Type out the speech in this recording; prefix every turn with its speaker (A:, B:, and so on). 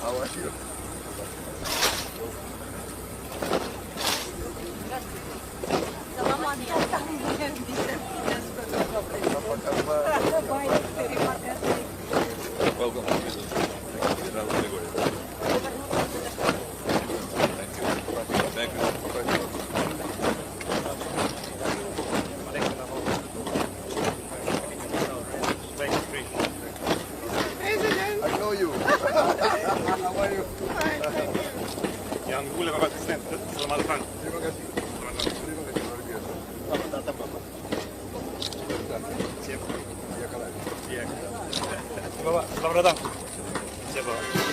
A: How are you? Welcome. Thank you. I know you. How are you?
B: Yang boleh Bapak Presiden, selamat datang.
A: Terima kasih. Terima kasih luar biasa.
B: Selamat datang Bapak. Siap.
A: Iya kalah.
B: Iya. Bapak, selamat datang. Siap Bapak.